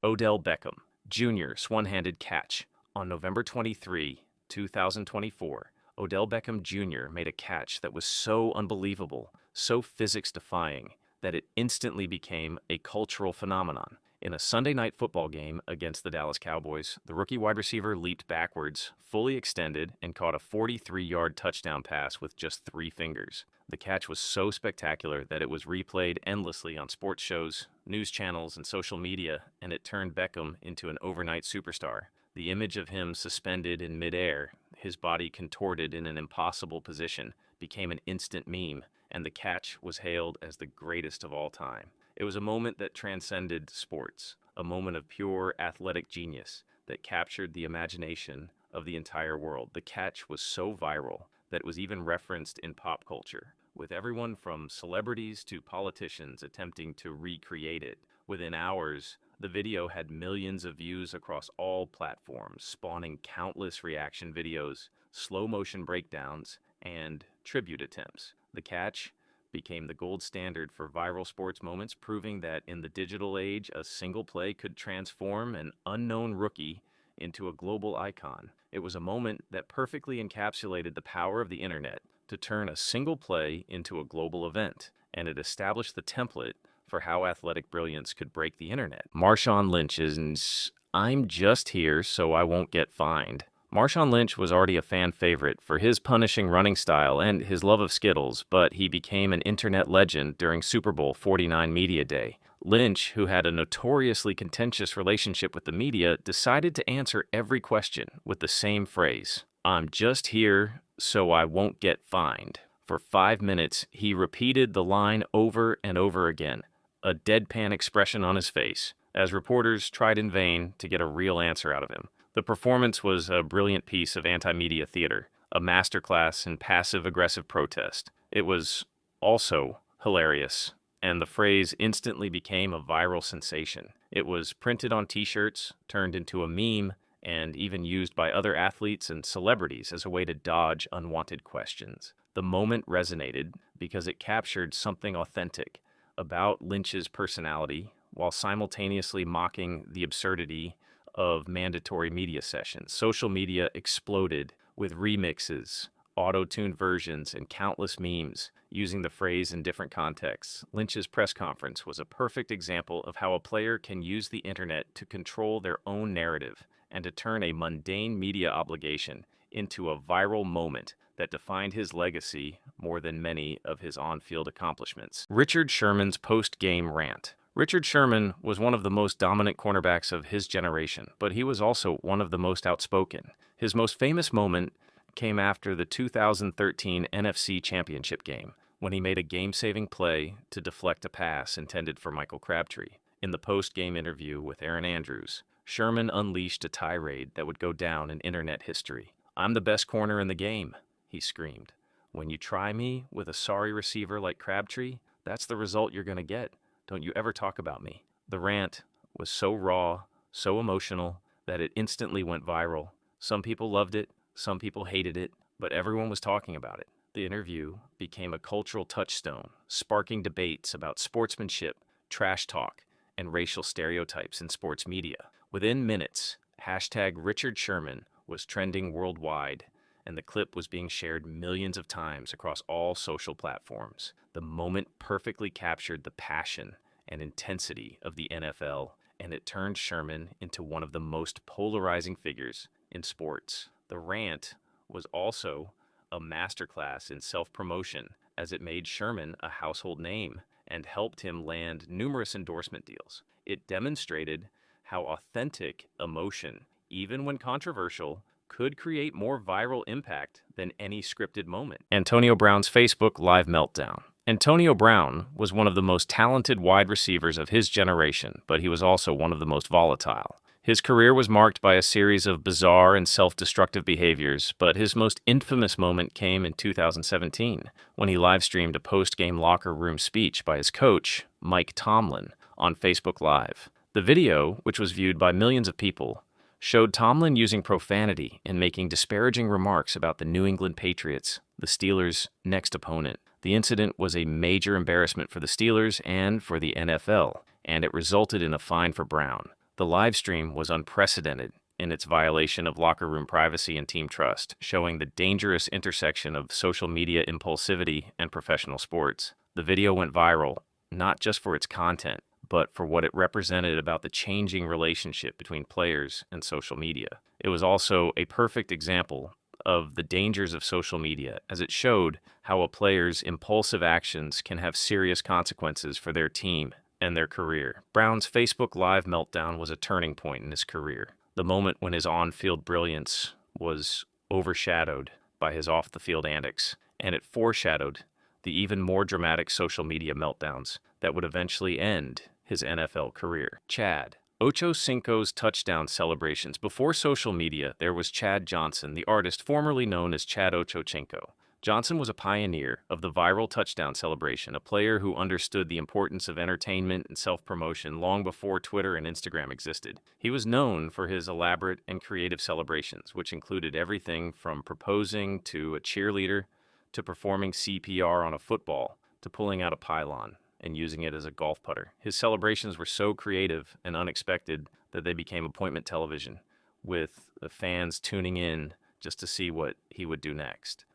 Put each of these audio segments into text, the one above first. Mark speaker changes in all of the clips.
Speaker 1: Odell Beckham Jr.'s one-handed catch. On November 23, 2024, Odell Beckham Jr. made a catch that was so unbelievable, so physics-defying, that it instantly became a cultural phenomenon. In a Sunday night football game against the Dallas Cowboys, the rookie wide receiver leaped backwards, fully extended, and caught a 43-yard touchdown pass with just 3 fingers. The catch was so spectacular that it was replayed endlessly on sports shows, news channels, and social media, and it turned Beckham into an overnight superstar. The image of him suspended in midair, his body contorted in an impossible position, became an instant meme, and the catch was hailed as the greatest of all time. It was a moment that transcended sports, a moment of pure athletic genius that captured the imagination of the entire world. The catch was so viral that it was even referenced in pop culture, with everyone from celebrities to politicians attempting to recreate it. Within hours, the video had millions of views across all platforms, spawning countless reaction videos, slow-motion breakdowns, and tribute attempts. The catch became the gold standard for viral sports moments, proving that in the digital age, a single play could transform an unknown rookie into a global icon. It was a moment that perfectly encapsulated the power of the internet to turn a single play into a global event, and it established the template for how athletic brilliance could break the internet. Marshawn Lynch's "I'm just here so I won't get fined." Marshawn Lynch was already a fan favorite for his punishing running style and his love of Skittles, but he became an internet legend during Super Bowl 49 Media Day. Lynch, who had a notoriously contentious relationship with the media, decided to answer every question with the same phrase, "I'm just here so I won't get fined." For 5 minutes, he repeated the line over and over again, a deadpan expression on his face, as reporters tried in vain to get a real answer out of him. The performance was a brilliant piece of anti-media theater, a masterclass in passive-aggressive protest. It was also hilarious, and the phrase instantly became a viral sensation. It was printed on t-shirts, turned into a meme, and even used by other athletes and celebrities as a way to dodge unwanted questions. The moment resonated because it captured something authentic about Lynch's personality, while simultaneously mocking the absurdity of mandatory media sessions. Social media exploded with remixes, auto-tuned versions, and countless memes using the phrase in different contexts. Lynch's press conference was a perfect example of how a player can use the internet to control their own narrative and to turn a mundane media obligation into a viral moment that defined his legacy more than many of his on-field accomplishments. Richard Sherman's post-game rant. Richard Sherman was one of the most dominant cornerbacks of his generation, but he was also one of the most outspoken. His most famous moment came after the 2013 NFC Championship game, when he made a game-saving play to deflect a pass intended for Michael Crabtree. In the post-game interview with Aaron Andrews, Sherman unleashed a tirade that would go down in internet history. "I'm the best corner in the game," he screamed. "When you try me with a sorry receiver like Crabtree, that's the result you're going to get. Don't you ever talk about me." The rant was so raw, so emotional, that it instantly went viral. Some people loved it, some people hated it, but everyone was talking about it. The interview became a cultural touchstone, sparking debates about sportsmanship, trash talk, and racial stereotypes in sports media. Within minutes, #RichardSherman was trending worldwide, and the clip was being shared millions of times across all social platforms. The moment perfectly captured the passion and intensity of the NFL, and it turned Sherman into one of the most polarizing figures in sports. The rant was also a masterclass in self-promotion, as it made Sherman a household name and helped him land numerous endorsement deals. It demonstrated how authentic emotion, even when controversial, could create more viral impact than any scripted moment. Antonio Brown's Facebook Live meltdown. Antonio Brown was one of the most talented wide receivers of his generation, but he was also one of the most volatile. His career was marked by a series of bizarre and self-destructive behaviors, but his most infamous moment came in 2017, when he live-streamed a post-game locker room speech by his coach, Mike Tomlin, on Facebook Live. The video, which was viewed by millions of people, showed Tomlin using profanity and making disparaging remarks about the New England Patriots, the Steelers' next opponent. The incident was a major embarrassment for the Steelers and for the NFL, and it resulted in a fine for Brown. The live stream was unprecedented in its violation of locker room privacy and team trust, showing the dangerous intersection of social media impulsivity and professional sports. The video went viral, not just for its content, but for what it represented about the changing relationship between players and social media. It was also a perfect example of the dangers of social media, as it showed how a player's impulsive actions can have serious consequences for their team and their career. Brown's Facebook Live meltdown was a turning point in his career, the moment when his on-field brilliance was overshadowed by his off-the-field antics, and it foreshadowed the even more dramatic social media meltdowns that would eventually end his NFL career. Chad. Ocho Cinco's touchdown celebrations. Before social media, there was Chad Johnson, the artist formerly known as Chad Ochocinco. Johnson was a pioneer of the viral touchdown celebration, a player who understood the importance of entertainment and self-promotion long before Twitter and Instagram existed. He was known for his elaborate and creative celebrations, which included everything from proposing to a cheerleader, to performing CPR on a football, to pulling out a pylon and using it as a golf putter. His celebrations were so creative and unexpected that they became appointment television, with the fans tuning in just to see what he would do next.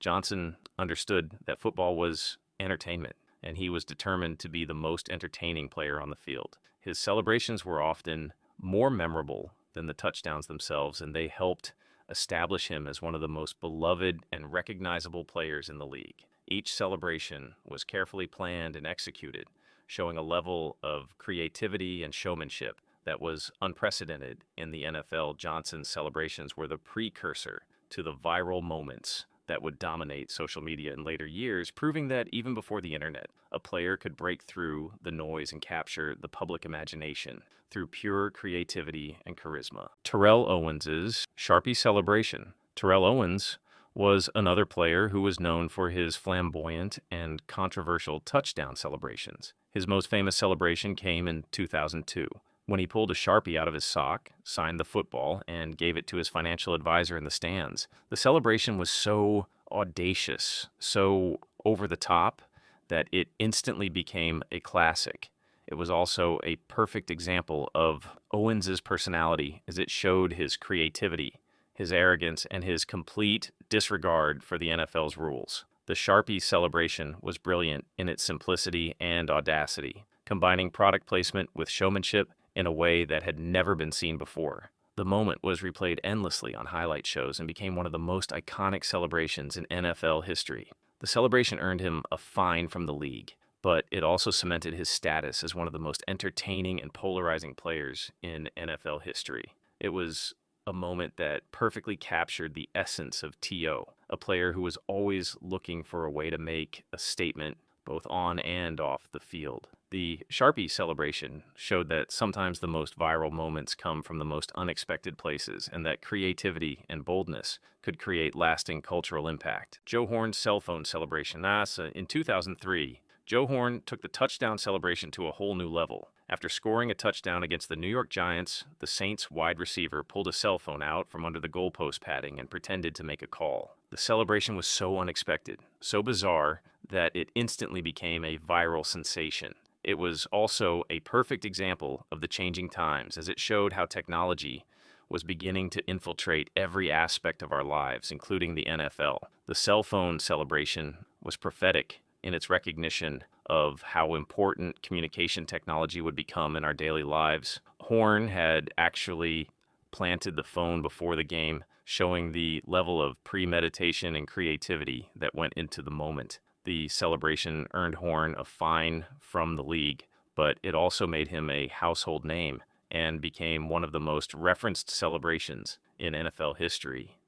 Speaker 1: Johnson understood that football was entertainment, and he was determined to be the most entertaining player on the field. His celebrations were often more memorable than the touchdowns themselves, and they helped establish him as one of the most beloved and recognizable players in the league. Each celebration was carefully planned and executed, showing a level of creativity and showmanship that was unprecedented in the NFL. Johnson's celebrations were the precursor to the viral moments that would dominate social media in later years, proving that even before the internet, a player could break through the noise and capture the public imagination through pure creativity and charisma. Terrell Owens's Sharpie celebration. Terrell Owens was another player who was known for his flamboyant and controversial touchdown celebrations. His most famous celebration came in 2002, when he pulled a Sharpie out of his sock, signed the football, and gave it to his financial advisor in the stands. The celebration was so audacious, so over the top, that it instantly became a classic. It was also a perfect example of Owens's personality, as it showed his creativity, his arrogance, and his complete disregard for the NFL's rules. The Sharpie celebration was brilliant in its simplicity and audacity, combining product placement with showmanship in a way that had never been seen before. The moment was replayed endlessly on highlight shows and became one of the most iconic celebrations in NFL history. The celebration earned him a fine from the league, but it also cemented his status as one of the most entertaining and polarizing players in NFL history. It was a moment that perfectly captured the essence of T.O., a player who was always looking for a way to make a statement both on and off the field. The Sharpie celebration showed that sometimes the most viral moments come from the most unexpected places, and that creativity and boldness could create lasting cultural impact. Joe Horn's cell phone celebration. In 2003, Joe Horn took the touchdown celebration to a whole new level. After scoring a touchdown against the New York Giants, the Saints wide receiver pulled a cell phone out from under the goalpost padding and pretended to make a call. The celebration was so unexpected, so bizarre, that it instantly became a viral sensation. It was also a perfect example of the changing times, as it showed how technology was beginning to infiltrate every aspect of our lives, including the NFL. The cell phone celebration was prophetic in its recognition of how important communication technology would become in our daily lives. Horn had actually planted the phone before the game, showing the level of premeditation and creativity that went into the moment. The celebration earned Horn a fine from the league, but it also made him a household name and became one of the most referenced celebrations in NFL history.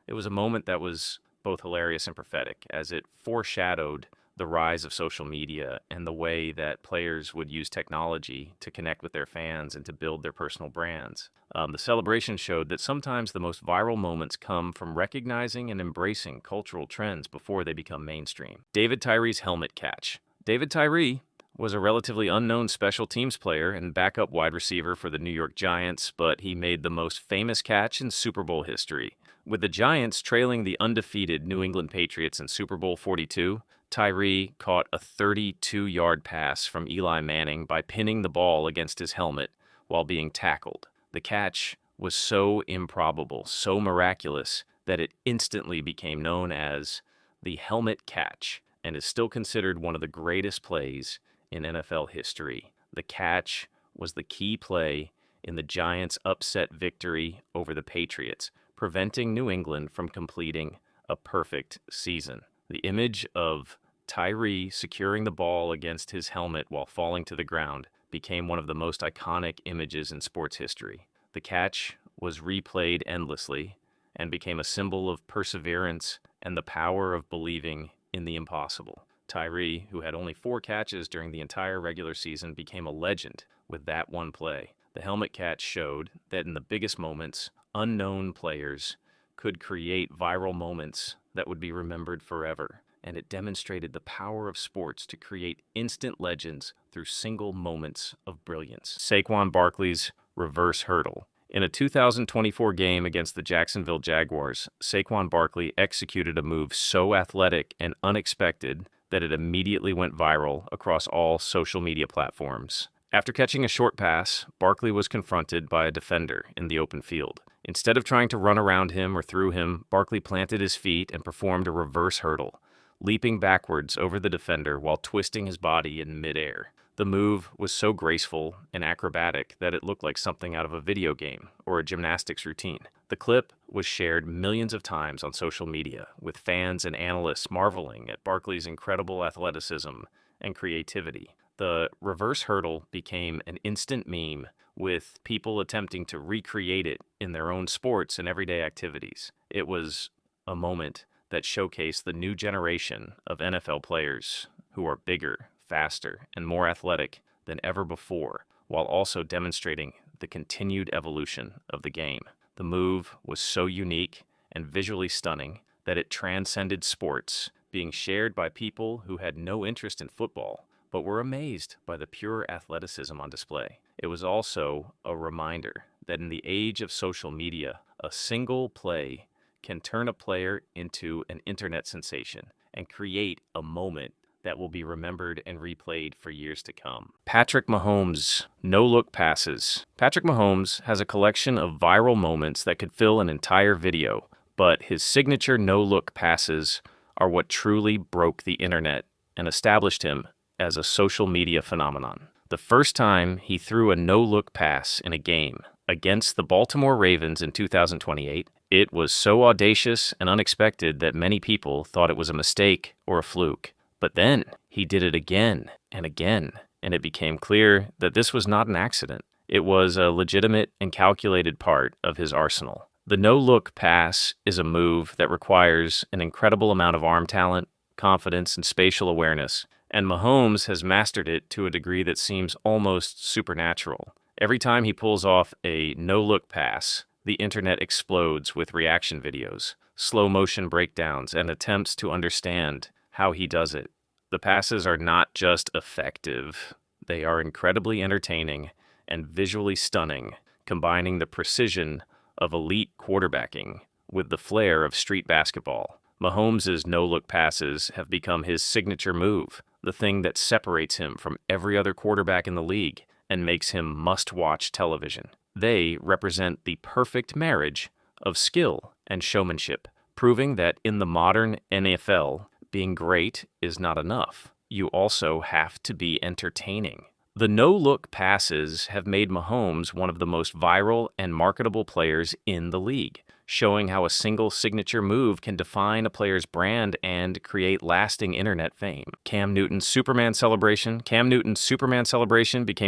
Speaker 1: It was a moment that was both hilarious and prophetic, as it foreshadowed the rise of social media and the way that players would use technology to connect with their fans and to build their personal brands. The celebration showed that sometimes the most viral moments come from recognizing and embracing cultural trends before they become mainstream. David Tyree's helmet catch. David Tyree was a relatively unknown special teams player and backup wide receiver for the New York Giants, but he made the most famous catch in Super Bowl history. With the Giants trailing the undefeated New England Patriots in Super Bowl 42, Tyree caught a 32-yard pass from Eli Manning by pinning the ball against his helmet while being tackled. The catch was so improbable, so miraculous, that it instantly became known as the helmet catch and is still considered one of the greatest plays in NFL history. The catch was the key play in the Giants' upset victory over the Patriots, preventing New England from completing a perfect season. The image of Tyree securing the ball against his helmet while falling to the ground became one of the most iconic images in sports history. The catch was replayed endlessly and became a symbol of perseverance and the power of believing in the impossible. Tyree, who had only 4 catches during the entire regular season, became a legend with that one play. The helmet catch showed that in the biggest moments, unknown players could create viral moments that would be remembered forever, and it demonstrated the power of sports to create instant legends through single moments of brilliance. Saquon Barkley's reverse hurdle. In a 2024 game against the Jacksonville Jaguars, Saquon Barkley executed a move so athletic and unexpected that it immediately went viral across all social media platforms. After catching a short pass, Barkley was confronted by a defender in the open field. Instead of trying to run around him or through him, Barkley planted his feet and performed a reverse hurdle, leaping backwards over the defender while twisting his body in midair. The move was so graceful and acrobatic that it looked like something out of a video game or a gymnastics routine. The clip was shared millions of times on social media, with fans and analysts marveling at Barkley's incredible athleticism and creativity. The reverse hurdle became an instant meme, with people attempting to recreate it in their own sports and everyday activities. It was a moment that showcased the new generation of NFL players who are bigger, faster, and more athletic than ever before, while also demonstrating the continued evolution of the game. The move was so unique and visually stunning that it transcended sports, being shared by people who had no interest in football, but were amazed by the pure athleticism on display. It was also a reminder that in the age of social media, a single play can turn a player into an internet sensation and create a moment that will be remembered and replayed for years to come. Patrick Mahomes' no-look passes. Patrick Mahomes has a collection of viral moments that could fill an entire video, but his signature no-look passes are what truly broke the internet and established him as a social media phenomenon. The first time he threw a no-look pass in a game against the Baltimore Ravens in 2028, it was so audacious and unexpected that many people thought it was a mistake or a fluke. But then he did it again and again, and it became clear that this was not an accident. It was a legitimate and calculated part of his arsenal. The no-look pass is a move that requires an incredible amount of arm talent, confidence, and spatial awareness, and Mahomes has mastered it to a degree that seems almost supernatural. Every time he pulls off a no-look pass, the internet explodes with reaction videos, slow-motion breakdowns, and attempts to understand how he does it. The passes are not just effective, they are incredibly entertaining and visually stunning, combining the precision of elite quarterbacking with the flair of street basketball. Mahomes' no-look passes have become his signature move, the thing that separates him from every other quarterback in the league and makes him must-watch television. They represent the perfect marriage of skill and showmanship, proving that in the modern NFL, being great is not enough. You also have to be entertaining. The no-look passes have made Mahomes one of the most viral and marketable players in the league, showing how a single signature move can define a player's brand and create lasting internet fame. Cam Newton's Superman celebration became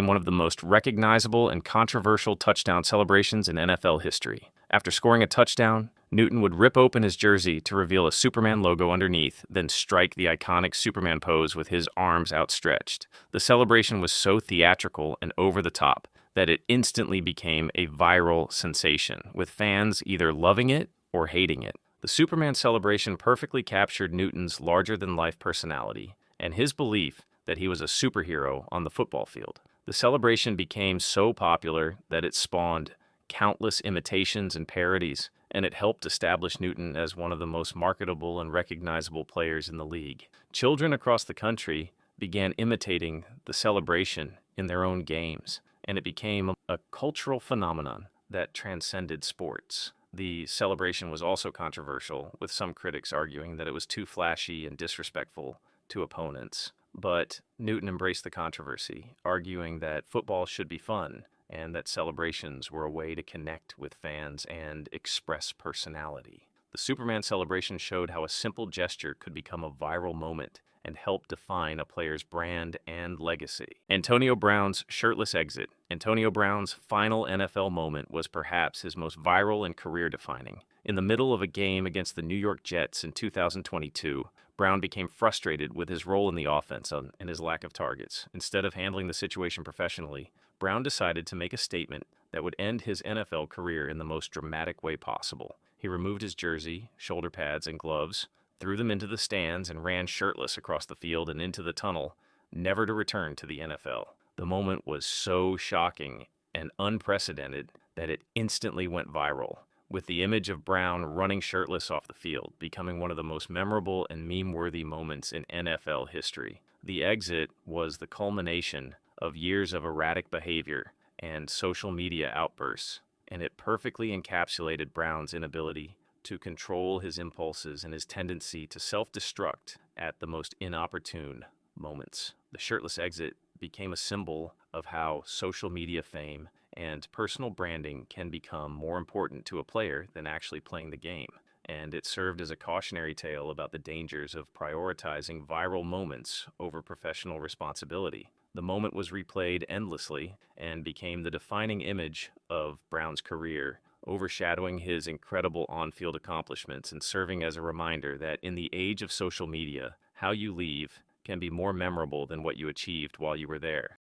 Speaker 1: one of the most recognizable and controversial touchdown celebrations in NFL history. After scoring a touchdown, Newton would rip open his jersey to reveal a Superman logo underneath, then strike the iconic Superman pose with his arms outstretched. The celebration was so theatrical and over the top that it instantly became a viral sensation, with fans either loving it or hating it. The Superman celebration perfectly captured Newton's larger-than-life personality and his belief that he was a superhero on the football field. The celebration became so popular that it spawned countless imitations and parodies, and it helped establish Newton as one of the most marketable and recognizable players in the league. Children across the country began imitating the celebration in their own games, and it became a cultural phenomenon that transcended sports. The celebration was also controversial, with some critics arguing that it was too flashy and disrespectful to opponents. But Newton embraced the controversy, arguing that football should be fun and that celebrations were a way to connect with fans and express personality. The Superman celebration showed how a simple gesture could become a viral moment and help define a player's brand and legacy. Antonio Brown's shirtless exit. Antonio Brown's final NFL moment was perhaps his most viral and career-defining. In the middle of a game against the New York Jets in 2022, Brown became frustrated with his role in the offense and his lack of targets. Instead of handling the situation professionally, Brown decided to make a statement that would end his NFL career in the most dramatic way possible. He removed his jersey, shoulder pads, and gloves, threw them into the stands, and ran shirtless across the field and into the tunnel, never to return to the NFL. The moment was so shocking and unprecedented that it instantly went viral, with the image of Brown running shirtless off the field becoming one of the most memorable and meme-worthy moments in NFL history. The exit was the culmination of years of erratic behavior and social media outbursts, and it perfectly encapsulated Brown's inability to control his impulses and his tendency to self-destruct at the most inopportune moments. The shirtless exit became a symbol of how social media fame and personal branding can become more important to a player than actually playing the game. And it served as a cautionary tale about the dangers of prioritizing viral moments over professional responsibility. The moment was replayed endlessly and became the defining image of Brown's career, overshadowing his incredible on-field accomplishments and serving as a reminder that in the age of social media, how you leave can be more memorable than what you achieved while you were there.